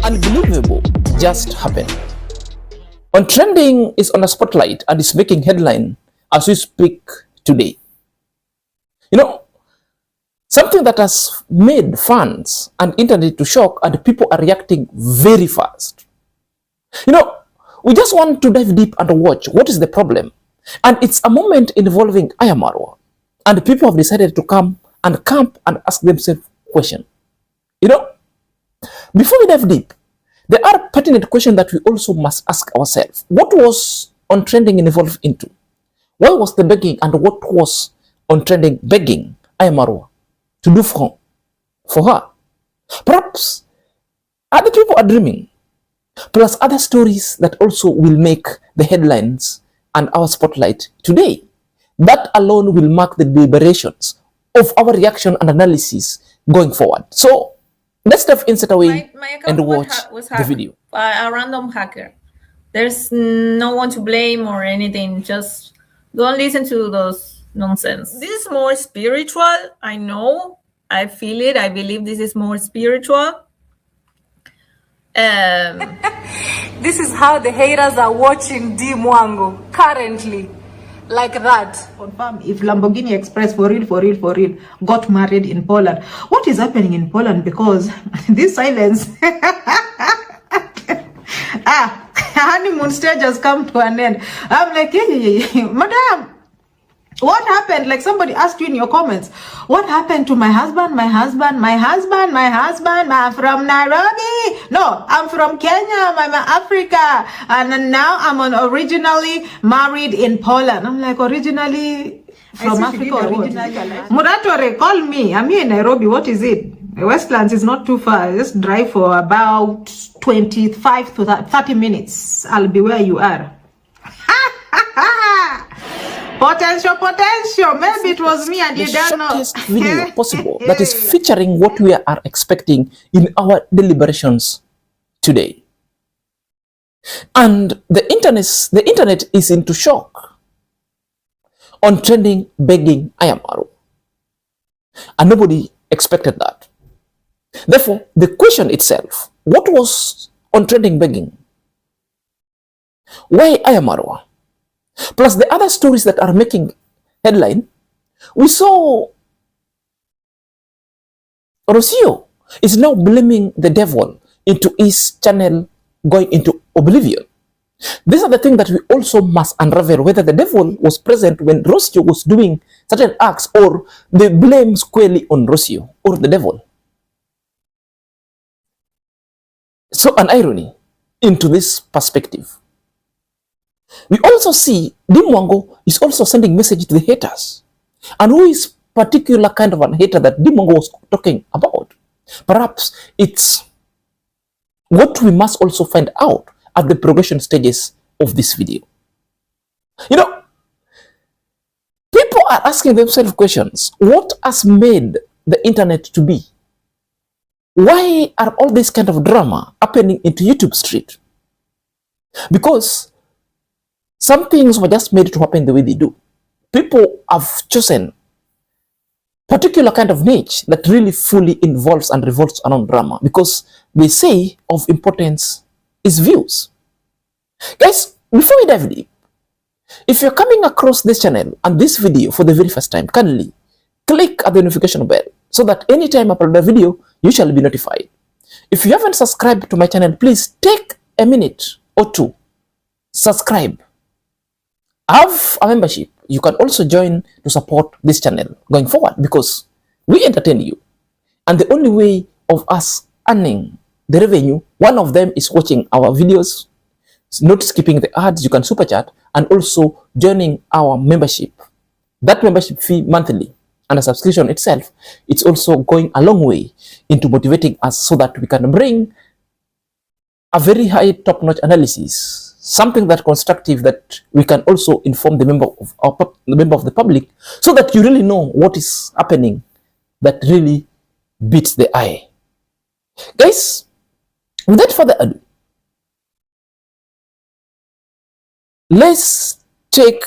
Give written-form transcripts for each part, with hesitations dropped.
Unbelievable just happened. OnTrending is on a spotlight and is making headline as we speak today. You know, something that has made fans and internet to shock, and people are reacting very fast. You know, we just want to dive deep and watch what is the problem. And it's a moment involving IAmMarwa. And people have decided to come and camp and ask themselves questions. You know, before we dive deep, there are pertinent questions that we also must ask ourselves. What was OnTrending involved into? Why was the begging, and what was OnTrending begging IAmMarwa to do for her? Perhaps other people are dreaming, plus other stories that also will make the headlines and our spotlight today. That alone will mark the deliberations of our reaction and analysis going forward. So let's dive inside away and watch the video. A random hacker. There's no one to blame or anything. Just don't listen to those nonsense. This is more spiritual. I know. I feel it. I believe this is more spiritual. This is how the haters are watching Dimongo currently. Like that. Confirm if Lamborghini Express for real got married in Poland. What is happening in Poland? Because this silence honeymoon stage has come to an end. I'm like, madam, what happened? Like somebody asked you in your comments, what happened to my husband? I'm from Nairobi. No, I'm from Kenya. I'm Africa. And now I'm originally married in Poland. I'm like, originally from Africa. Muratore, call me. I'm here in Nairobi. What is it? Westlands is not too far. Just drive for about 25 to 30 minutes. I'll be where you are. Potential. Maybe it was me and you don't know. The shortest video possible that is featuring what we are expecting in our deliberations today. And the internet is into shock. OnTrending begging IAmMarwa. And nobody expected that. Therefore, the question itself, what was OnTrending begging? Why IAmMarwa? Plus the other stories that are making headline, we saw Rosio is now blaming the devil into his channel going into oblivion. These are the things that we also must unravel, whether the devil was present when Rosio was doing certain acts, or the blame squarely on Rosio or the devil. So an irony into this perspective. We also see Dimongo is also sending message to the haters. And who is particular kind of a hater that Dimongo was talking about? Perhaps it's what we must also find out at the progression stages of this video. You know, people are asking themselves questions. What has made the internet to be? Why are all this kind of drama happening into YouTube street? Because some things were just made to happen the way they do. People have chosen particular kind of niche that really fully involves and revolves around drama, because they say of importance is views. Guys, before we dive deep, if you're coming across this channel and this video for the very first time, kindly click at the notification bell so that anytime I upload a video, you shall be notified. If you haven't subscribed to my channel, please take a minute or two, subscribe. Have a membership. You can also join to support this channel going forward, because we entertain you. And the only way of us earning the revenue, one of them is watching our videos, not skipping the ads. You can super chat and also joining our membership. That membership fee monthly and a subscription itself, it's also going a long way into motivating us so that we can bring a very high top-notch analysis, something that constructive, that we can also inform the member of the public, so that you really know what is happening that really beats the eye. Guys, without further ado, let's take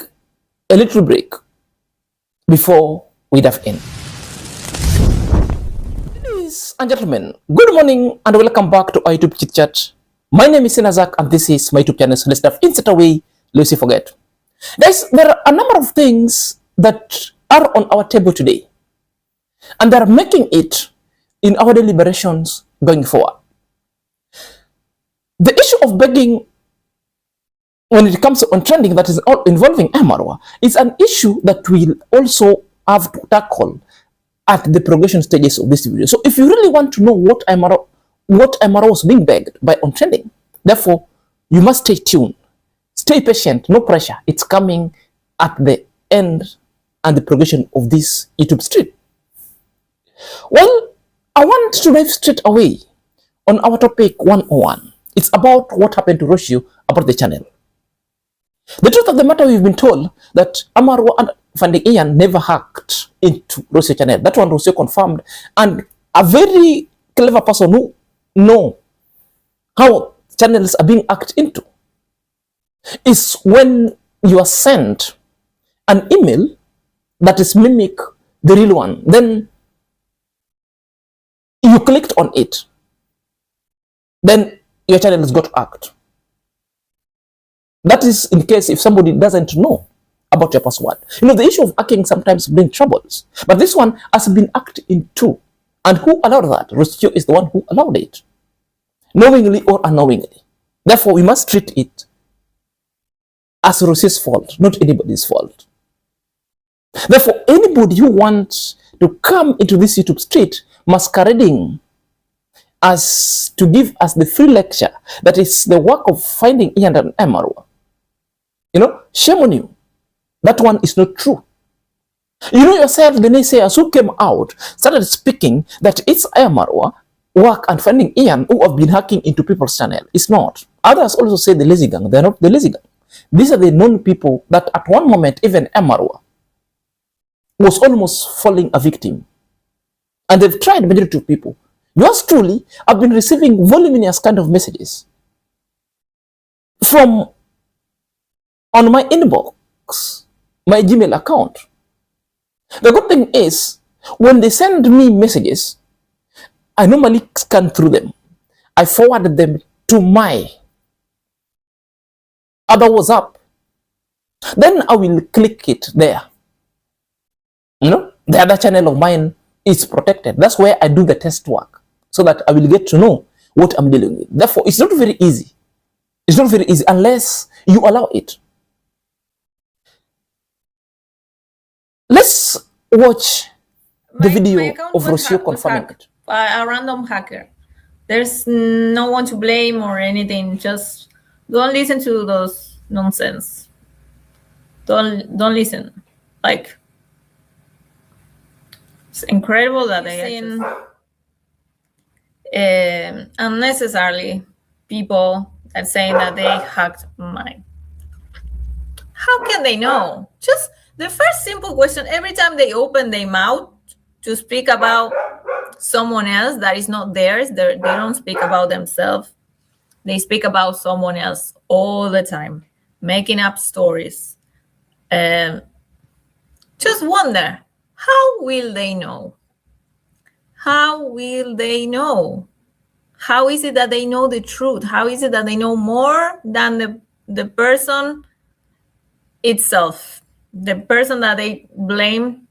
a little break before we dive in. Ladies and gentlemen, good morning and welcome back to our YouTube Chit Chat. My name is Sinazak and this is my YouTube channel. So let's dive insert away, Lucy forget. Guys, there are a number of things that are on our table today and they're making it in our deliberations going forward. The issue of begging when it comes to OnTrending that is all involving IAmMarwa is an issue that we'll also have to tackle at the progression stages of this video. So if you really want to know what IAmMarwa was being begged by OnTrending, therefore you must stay tuned, stay patient, no pressure. It's coming at the end and the progression of this YouTube stream. Well, I want to dive straight away on our topic 101. It's about what happened to Rosio about the channel. The truth of the matter, we've been told that IAmMarwa and Funding Ian never hacked into Rosio channel. That one Rosio confirmed, and a very clever person who know how channels are being hacked into is when you are sent an email that is mimic the real one. Then you clicked on it. Then your channel has got hacked. That is in case if somebody doesn't know about your password. You know, the issue of hacking sometimes brings troubles. But this one has been hacked into. And who allowed that? Rosio is the one who allowed it. Knowingly or unknowingly. Therefore, we must treat it as Rosio's fault, not anybody's fault. Therefore, anybody who wants to come into this YouTube street masquerading as to give us the free lecture that is the work of Finding Ian and IAmMarwa, you know, shame on you. That one is not true. You know yourself, the naysayers who came out started speaking that it's IAmMarwa work and Finding Ian who have been hacking into people's channel. It's not. Others also say the lazy gang. They're not the lazy gang. These are the known people that at one moment even IAmMarwa was almost falling a victim. And they've tried majority of people. Yours truly have been receiving voluminous kind of messages from on my inbox, my Gmail account. The good thing is, when they send me messages, I normally scan through them. I forwarded them to my other WhatsApp. Then I will click it there. You know, the other channel of mine is protected. That's where I do the test work, so that I will get to know what I'm dealing with. Therefore, it's not very easy. It's not very easy unless you allow it. Let's watch the video of Rosio confirming it. A random hacker. There's no one to blame or anything. Just don't listen to those nonsense. Don't listen. Like, it's incredible that they unnecessarily people that saying that they hacked mine. How can they know? Just the first simple question, every time they open their mouth to speak about someone else that is not theirs, they don't speak about themselves. They speak about someone else all the time, making up stories. Just wonder, how will they know? How will they know? How is it that they know the truth? How is it that they know more than the person itself? The person that they blame.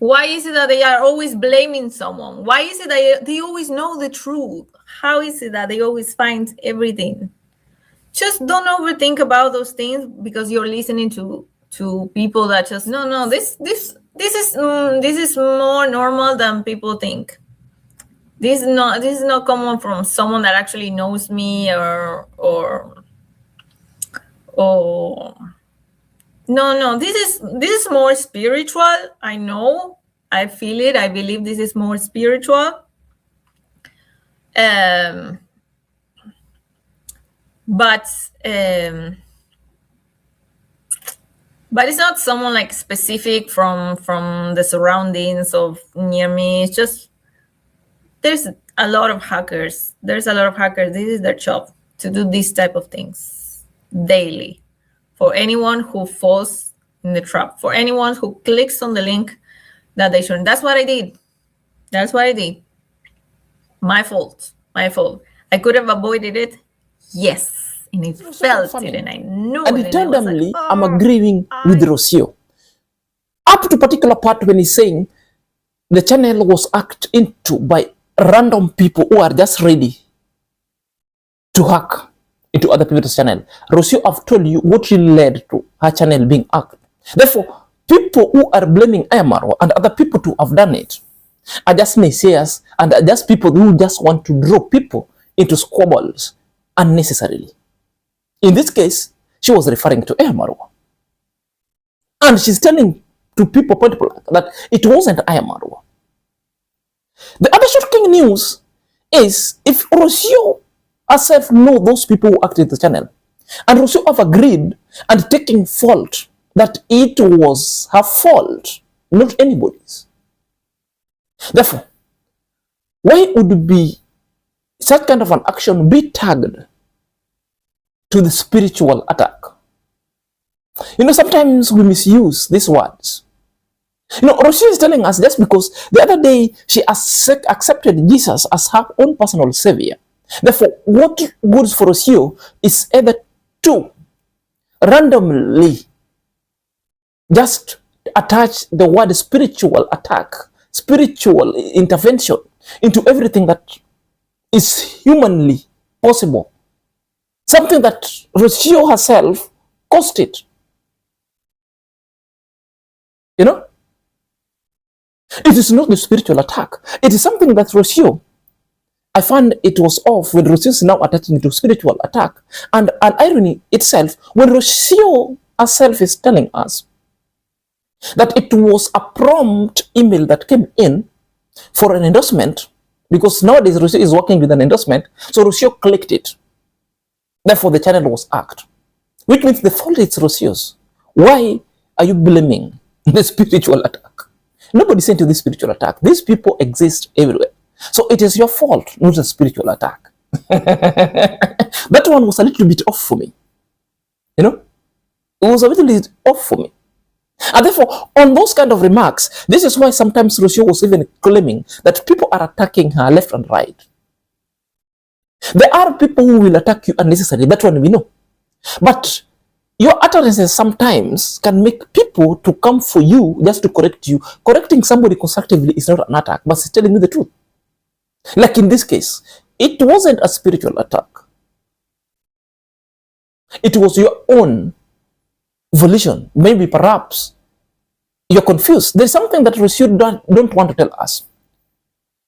Why is it that they are always blaming someone? Why is it that they always know the truth? How is it that they always find everything? Just don't overthink about those things because you're listening to people that just no. This is more normal than people think. This is not common from someone that actually knows me or no, this is more spiritual. I know, I feel it, I believe this is more spiritual. But it's not someone like specific from the surroundings of near me. It's just there's a lot of hackers. This is their job, to do these type of things daily. For anyone who falls in the trap, for anyone who clicks on the link that they shouldn't. That's what I did. That's what I did. My fault. My fault. I could have avoided it. Yes. And I felt it and I knew And it. And I was like, internally, I'm agreeing with Rosio. Up to particular part when he's saying the channel was hacked into by random people who are just ready to hack into other people's channel. Rosio, I've told you what really led to her channel being hacked. Therefore, people who are blaming IAmMarwa and other people to have done it are just naysayers and are just people who just want to draw people into squabbles unnecessarily. In this case, she was referring to IAmMarwa. And she's telling to people point blank that it wasn't IAmMarwa. The other shocking news is if Rosio herself know those people who acted the channel, and Rosio have agreed and taking fault that it was her fault, not anybody's. Therefore, why would be such kind of an action be tagged to the spiritual attack? You know, sometimes we misuse these words. You know, Rosio is telling us just because the other day she accepted Jesus as her own personal savior. Therefore, what goes for Rosio is either to randomly just attach the word spiritual attack, spiritual intervention into everything that is humanly possible. Something that Rosio herself caused it. You know? It is not the spiritual attack. It is something that Rosio, I find it was off when Rosio is now attaching it to spiritual attack. And an irony itself, when Rosio herself is telling us that it was a prompt email that came in for an endorsement, because nowadays Rosio is working with an endorsement, so Rosio clicked it. Therefore, the channel was hacked, which means the fault is Rosio's. Why are you blaming the spiritual attack? Nobody sent you this spiritual attack. These people exist everywhere. So it is your fault, not a spiritual attack. That one was a little bit off for me. You know? It was a little bit off for me. And therefore, on those kind of remarks, this is why sometimes Rosio was even claiming that people are attacking her left and right. There are people who will attack you unnecessarily. That one we know. But your utterances sometimes can make people to come for you just to correct you. Correcting somebody constructively is not an attack, but it's telling you the truth. Like in this case, it wasn't a spiritual attack. It was your own volition. Maybe perhaps you're confused. There's something that Rosio don't want to tell us.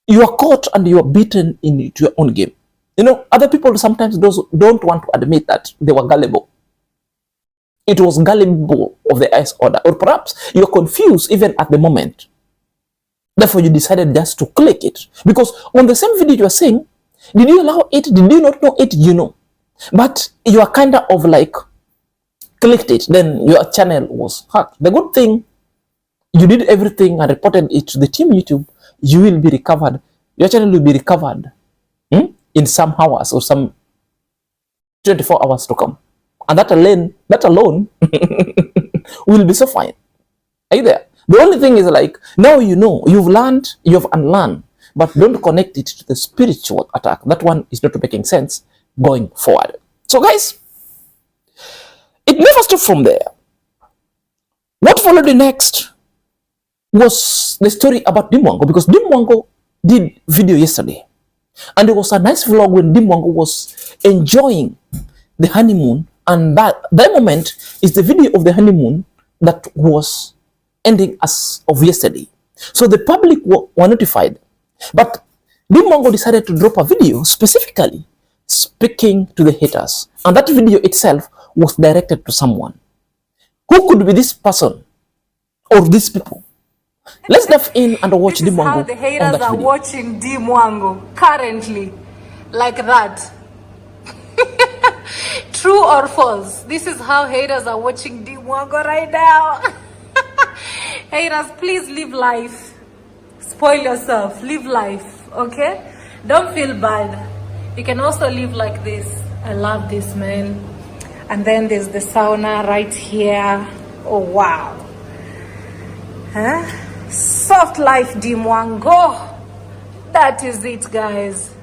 You are caught and you are beaten into your own game. You know, other people sometimes don't want to admit that they were gullible. It was gullible of the highest order. Or perhaps you're confused even at the moment. Therefore, you decided just to click it. Because on the same video you are saying, did you allow it? Did you not know it? You know. But you are kind of like clicked it. Then your channel was hacked. The good thing, you did everything and reported it to the team YouTube. You will be recovered. Your channel will be recovered in some hours or some 24 hours to come. And that alone will be so fine. Are you there? The only thing is like, now you know, you've learned, you've unlearned, but don't connect it to the spiritual attack. That one is not making sense going forward. So guys, it never stopped from there. What followed next was the story about Dimongo, because Dimongo did video yesterday. And it was a nice vlog when Dimongo was enjoying the honeymoon. And that moment is the video of the honeymoon that was ending as of yesterday. So the public were notified. But Dimongo decided to drop a video specifically speaking to the haters. And that video itself was directed to someone. Who could be this person or these people? Let's dive in and watch This is Dimongo how the haters are video. watching Dimongo currently, like that. True or false? This is how haters are watching Dimongo right now. Haters, please live life. Spoil yourself. Live life, okay? Don't feel bad. You can also live like this. I love this, man. And then there's the sauna right here. Oh, wow. Huh? Soft life, Dimongo. That is it, guys.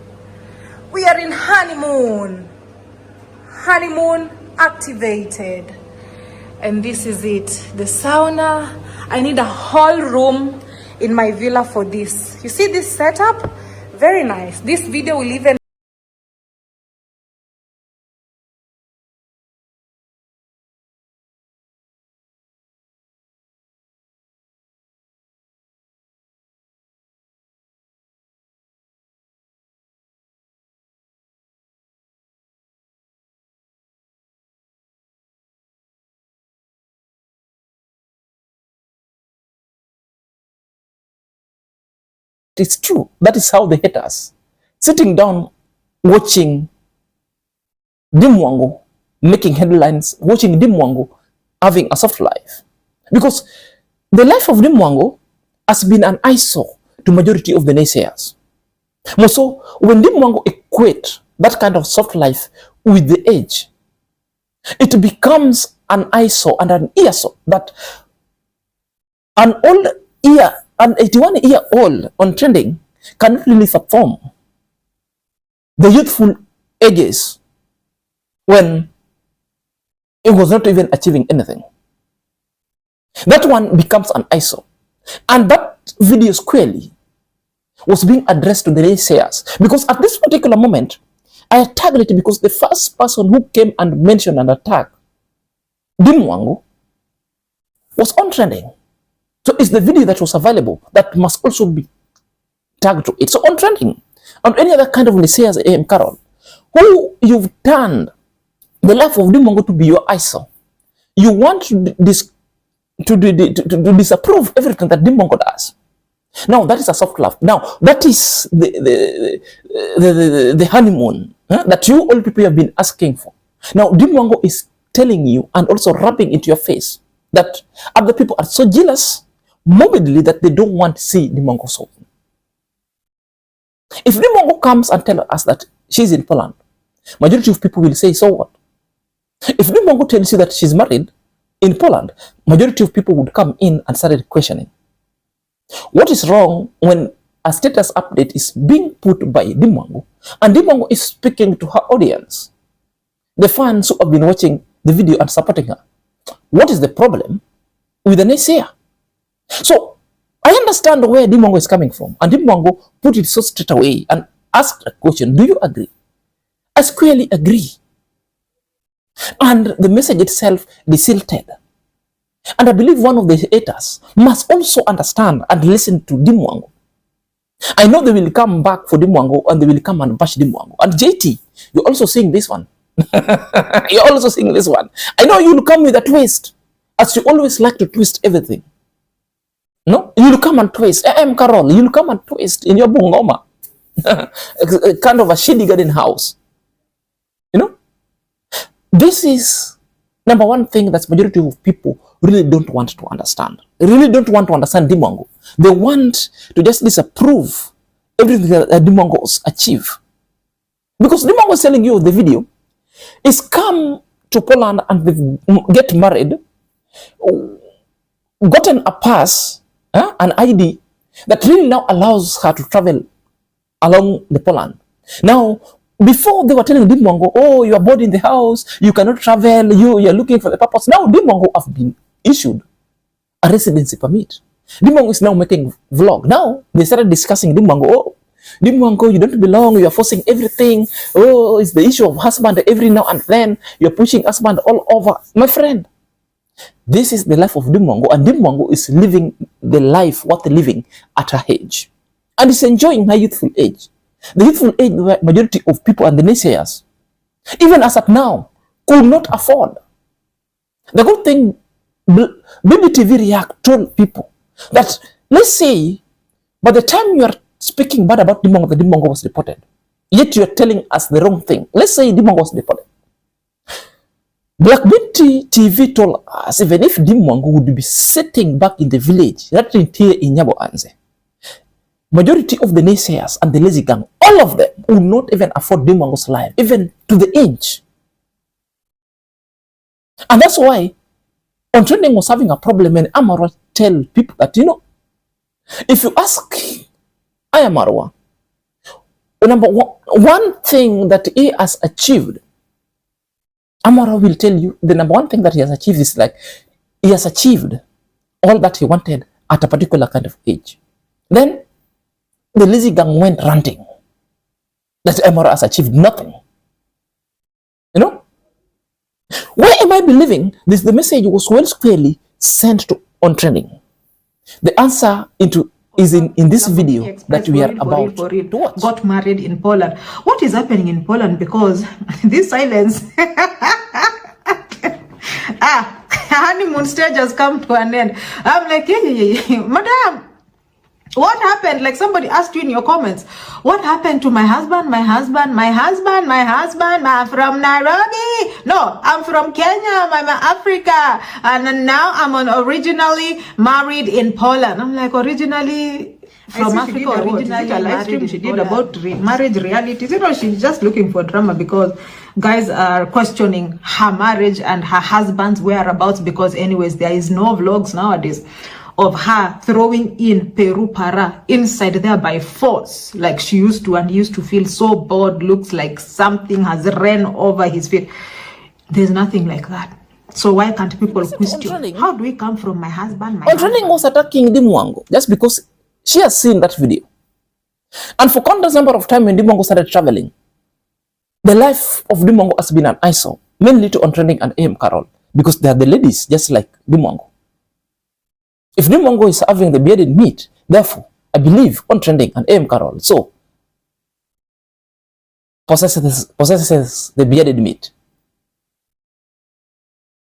We are in honeymoon. Honeymoon activated. And this is it. The sauna. I need a whole room in my villa for this. You see this setup? Very nice. This video will even It's true. That is how they hate us. Sitting down, watching Dimongo making headlines, watching Dimongo having a soft life. Because the life of Dimongo has been an eyesore to majority of the naysayers. So when Dimongo equate that kind of soft life with the age, it becomes an eyesore and an earsore that an 81-year-old OnTrending cannot really perform the youthful ages when it was not even achieving anything. That one becomes an eyesore. And that video squarely was being addressed to the naysayers. Because at this particular moment, I tagged it because the first person who came and mentioned and attacked Dimongo was OnTrending. So it's the video that was available that must also be tagged to it. So OnTrending and any other kind of naysayers, Carol, who you've turned the life of Dimongo to be your eyesore. You want to disapprove everything that Dimongo does. Now that is a soft love. Now that is the honeymoon that you all people have been asking for. Now Dimongo is telling you and also rubbing into your face that other people are so jealous morbidly that they don't want to see Dimongo soul. If Dimongo comes and tells us that she's in Poland, majority of people will say, so what? If Dimongo tells you that she's married in Poland, majority of people would come in and start questioning. What is wrong when a status update is being put by Dimongo and Dimongo is speaking to her audience, the fans who have been watching the video and supporting her? What is the problem with the naysayer? So I understand where Dimongo is coming from, and Dimongo put it so straight away and asked a question, do you agree? I squarely agree. And the message itself desilted. And I believe one of the haters must also understand and listen to Dimongo. I know they will come back for Dimongo and they will come and bash Dimongo. And JT, you're also seeing this one. You're also seeing this one. I know you'll come with a twist, as you always like to twist everything. No, you'll come and twist. Carol, you'll come and twist in your bungoma. Kind of a shady garden house. You know? This is number one thing that majority of people really don't want to understand. They really don't want to understand Dimongo. They want to just disapprove everything that Dimongo's achieve. Because Dimongo is telling you the video is come to Poland and they get married, gotten a pass, an ID that really now allows her to travel along the Poland. Now, before they were telling Dimongo, oh, you are bored in the house, you cannot travel, you're looking for the purpose. Now Dimongo have been issued a residency permit. Dimongo is now making vlog. Now they started discussing Dimongo. Oh, Dimongo, you don't belong, you are forcing everything. Oh, it's the issue of husband every now and then. You're pushing husband all over. My friend, this is the life of Dimongo, and Dimongo is living the life worth living at her age. And is enjoying her youthful age. The youthful age where majority of people and the naysayers, even as at now, could not afford. The good thing, BBTV React told people that, let's say, by the time you are speaking bad about Dimongo, the Dimongo was deported. Yet you are telling us the wrong thing. Let's say Dimongo was deported. Black Beauty TV told us, even if Dimongo would be sitting back in the village, right here in Nyabo Anze, majority of the naysayers and the lazy gang, all of them would not even afford Dimongo's life, even to the inch. And that's why OnTrending was having a problem when IAmMarwa tell people that, you know, if you ask IAmMarwa number one thing that he has achieved, Amara will tell you the number one thing that he has achieved is like he has achieved all that he wanted at a particular kind of age. Then the lazy gang went ranting that Amara has achieved nothing. You know? Why am I believing this? The message was well squarely sent to OnTrending. The answer is in this video that we are about to watch. Got married in Poland. What is happening in Poland? Because this silence, honeymoon stage has come to an end. I'm like, madam, what happened? Like somebody asked you in your comments, what happened to my husband? My husband I'm from Nairobi. No, I'm from Kenya. I'm Africa. And now I'm originally married in Poland. I'm like, originally from Africa, originally a live stream she did about marriage realities. You know, she's just looking for drama because guys are questioning her marriage and her husband's whereabouts, because anyways, there is no vlogs nowadays of her throwing in Peru para inside there by force, like she used to, and used to feel so bored, looks like something has ran over his feet. There's nothing like that. So why can't people question? How do we come from my husband? OnTrending was attacking Dimongo just because she has seen that video. And for countless number of time when Dimongo started traveling, the life of Dimongo has been an eyesore, mainly to OnTrending and IAmMarwa, because they are the ladies just like Dimongo. If Dimongo is having the bearded meat, therefore, I believe OnTrending and IAmMarwa so possesses the bearded meat.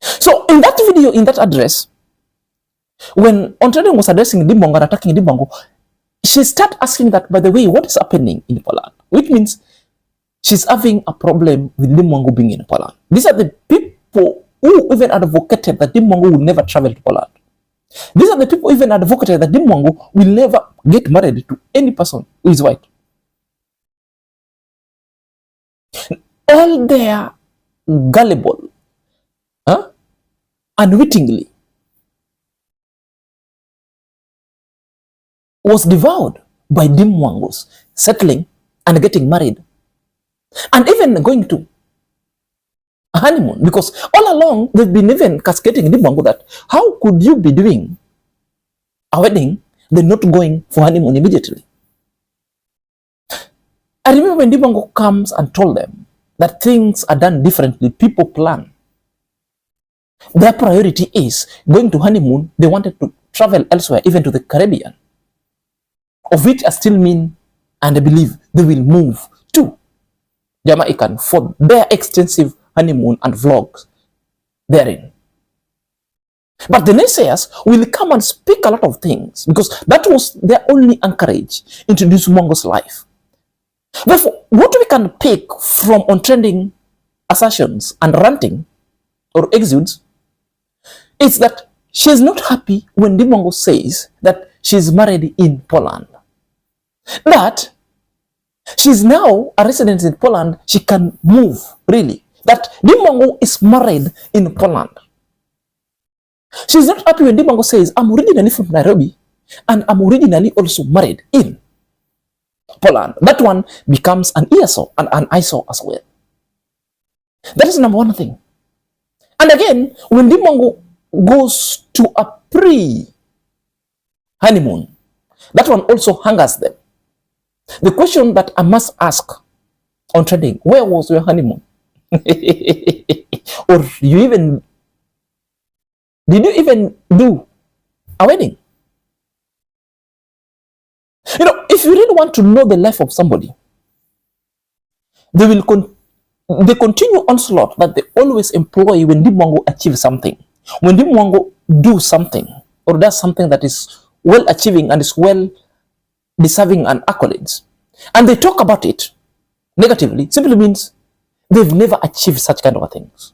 So in that video, in that address, when OnTrending was addressing Dimongo and attacking Dimongo, she started asking that, by the way, what is happening in Poland? Which means she's having a problem with Dimongo being in Poland. These are the people who even advocated that Dimongo will never travel to Poland. These are the people who even advocated that Dimongo will never get married to any person who is white. All their gullible, unwittingly, was devoured by Dimongos settling and getting married, and even going to a honeymoon, because all along they've been even cascading Dimongo that how could you be doing a wedding then not going for honeymoon immediately? I remember when Dimongo comes and told them that things are done differently, people plan. Their priority is going to honeymoon. They wanted to travel elsewhere, even to the Caribbean, of which I still mean and I believe they will move to Jamaica for their extensive honeymoon and vlogs therein. But the naysayers will come and speak a lot of things because that was their only anchorage into this Dimongo's life. Therefore, what we can pick from OnTrending assertions and ranting or exudes is that she's not happy when Dimongo says that she's married in Poland. That she's now a resident in Poland, she can move, really. That Dimongo is married in Poland. She's not happy when Dimongo says, I'm originally from Nairobi and I'm originally also married in Poland. That one becomes an eyesore and an eyesore as well. That is number one thing. And again, when Dimongo goes to a pre-honeymoon, that one also hangers them. The question that I must ask OnTrending, where was your honeymoon? Or did you even do a wedding? You know, if you really want to know the life of somebody, they continue onslaught that they always employ when Dimongo achieves something. When Dimongo do something or does something that is well achieving and is well deserving an accolades, and they talk about it negatively, simply means they've never achieved such kind of things.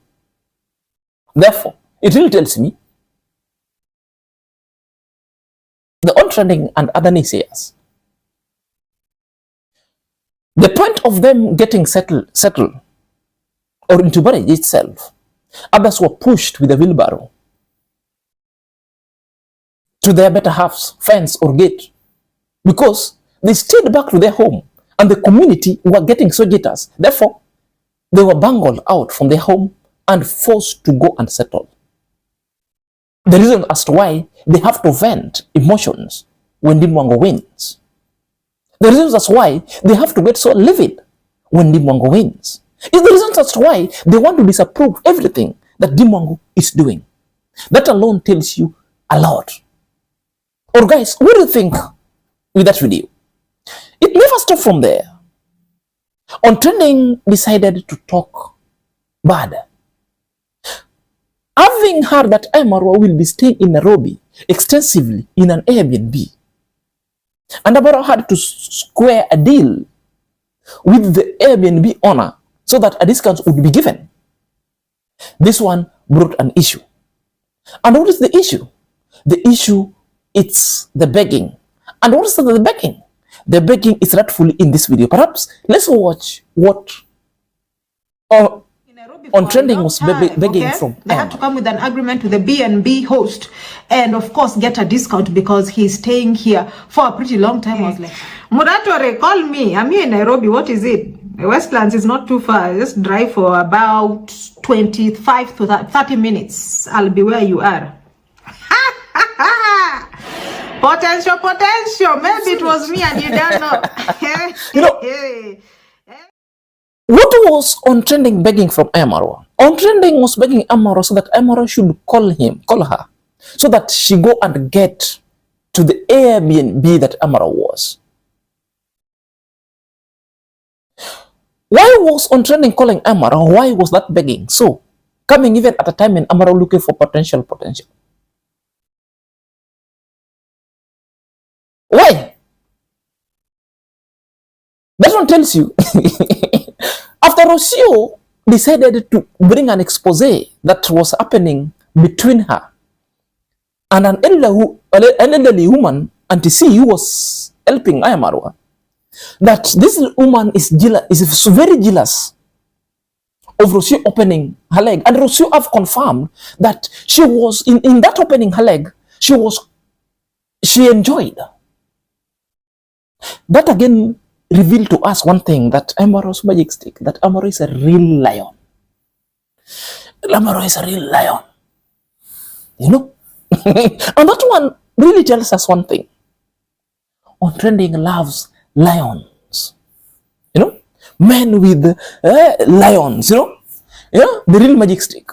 Therefore, it really tells me the OnTrending and other naysayers, the point of them getting settled or into marriage itself, others were pushed with a wheelbarrow to their better halves, fence or gate, because they stayed back to their home and the community were getting so jitters. Therefore, they were bungled out from their home and forced to go and settle. The reason as to why they have to vent emotions when Dimongo wins. The reason as to why they have to get so livid when Dimongo wins. Is the reason as to why they want to disapprove everything that Dimongo is doing. That alone tells you a lot. Or guys, what do you think with that video? It never stopped from there. OnTrending decided to talk bad. Having heard that IAmMarwa will be staying in Nairobi extensively in an Airbnb, and IAmMarwa had to square a deal with the Airbnb owner so that a discount would be given. This one brought an issue. And what is the issue? The issue is the begging. And what is the begging? The begging is rightfully in this video. Perhaps let's watch what OnTrending was begging from. They had to come with an agreement with the B&B host and of course get a discount because he's staying here for a pretty long time. I was like, Muratore, call me. I'm here in Nairobi. What is it? Westlands is not too far. Just drive for about 25 to 30 minutes. I'll be where you are. Potential. Maybe it was me and you don't know. You know, what was OnTrending begging from IAmMarwa? OnTrending was begging IAmMarwa so that IAmMarwa should call her, so that she go and get to the Airbnb that IAmMarwa was. Why was OnTrending calling IAmMarwa? Why was that begging? So, coming even at a time when IAmMarwa looking for potential. Why? That one tells you. After Rosio decided to bring an expose that was happening between her and an elderly woman, Auntie C, who was helping IAmMarwa, that this woman is very jealous of Rosio opening her leg. And Rosio have confirmed that she was, in that opening her leg, she enjoyed. That again revealed to us one thing, that IAmMarwa's magic stick, that IAmMarwa is a real lion. IAmMarwa is a real lion. You know? And that one really tells us one thing. OnTrending loves lions. You know? Men with lions, you know? Yeah? The real magic stick.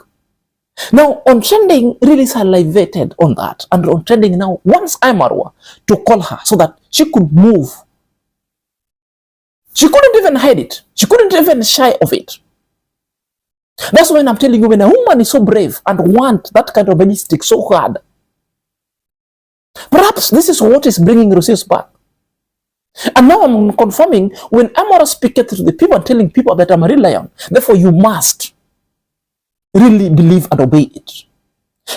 Now, OnTrending really salivated on that. And OnTrending now wants IAmMarwa to call her so that she could move. She couldn't even hide it. She couldn't even shy of it. That's when I'm telling you, when a woman is so brave and want that kind of magic stick so hard, perhaps this is what is bringing Rosio's back. And now I'm confirming, when IAmMarwa speaks to the people and telling people that I'm a real lion, therefore you must really believe and obey it.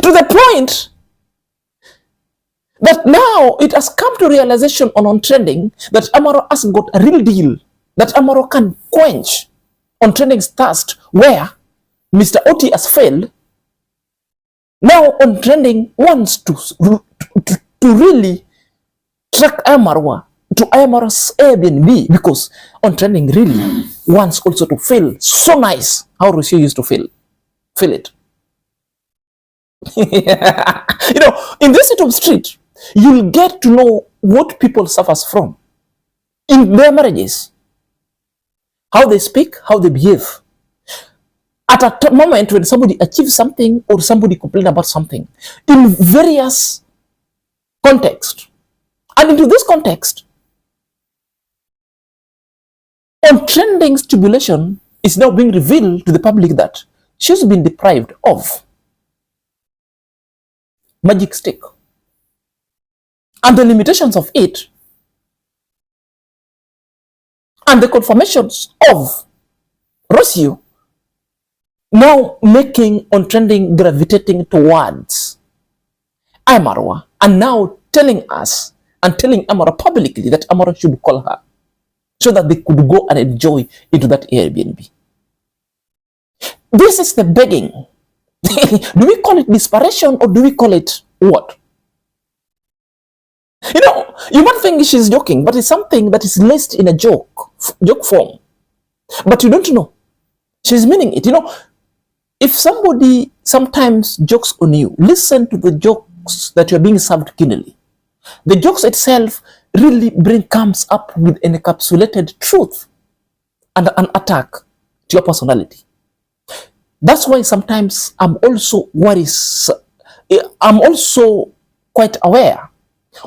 To the point that now it has come to realization on OnTrending that IAmMarwa has got a real deal, that IAmMarwa can quench OnTrending's thirst where Mr. Oti has failed. Now OnTrending wants to really track IAmMarwa to IAmMarwa's Airbnb, because OnTrending really wants also to feel so nice how Rosio used to feel it. You know, in this YouTube street, you'll get to know what people suffers from in their marriages, how they speak, how they behave. At a moment when somebody achieves something or somebody complains about something, in various contexts. And into this context, OnTrending's tribulation is now being revealed to the public that she's been deprived of magic stick. And the limitations of it, and the confirmations of Rosio, now making OnTrending gravitating towards IAmMarwa, and now telling us and telling IAmMarwa publicly that IAmMarwa should call her so that they could go and enjoy into that Airbnb. This is the begging. Do we call it desperation or do we call it what? You know, You might think she's joking, but it's something that is laced in a joke form. But you don't know. She's meaning it. If somebody sometimes jokes on you, listen to the jokes that you're being served keenly. The jokes itself really comes up with an encapsulated truth and an attack to your personality. That's why sometimes I'm also quite aware.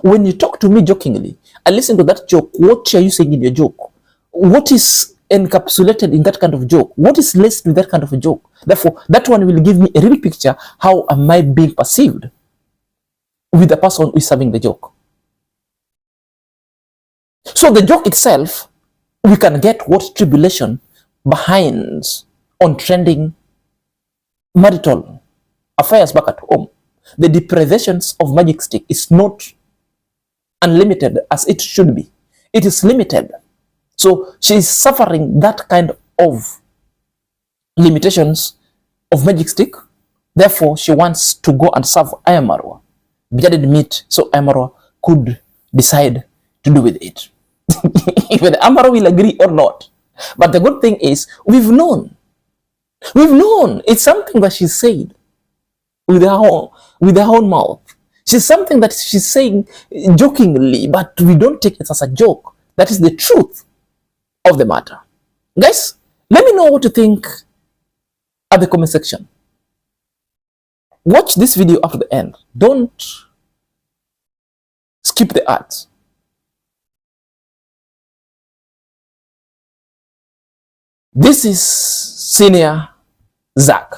When you talk to me jokingly, I listen to that joke. What are you saying in your joke? What is encapsulated in that kind of joke? What is laced with that kind of a joke? Therefore, that one will give me a real picture. How am I being perceived with the person who is serving the joke? So the joke itself, we can get what tribulation behind on trending marital affairs back at home. The deprivations of magic stick is not unlimited as it should be. It is limited. So she is suffering that kind of limitations of magic stick. Therefore, she wants to go and serve IAmMarwa, bearded meat, so IAmMarwa could decide to do with it. Whether IAmMarwa will agree or not. But the good thing is, we've known. It's something that she said with her own mouth. She's something that she's saying jokingly, but we don't take it as a joke. That is the truth of the matter. Guys, let me know what you think at the comment section. Watch this video up to the end. Don't skip the ads. This is Senior Zach.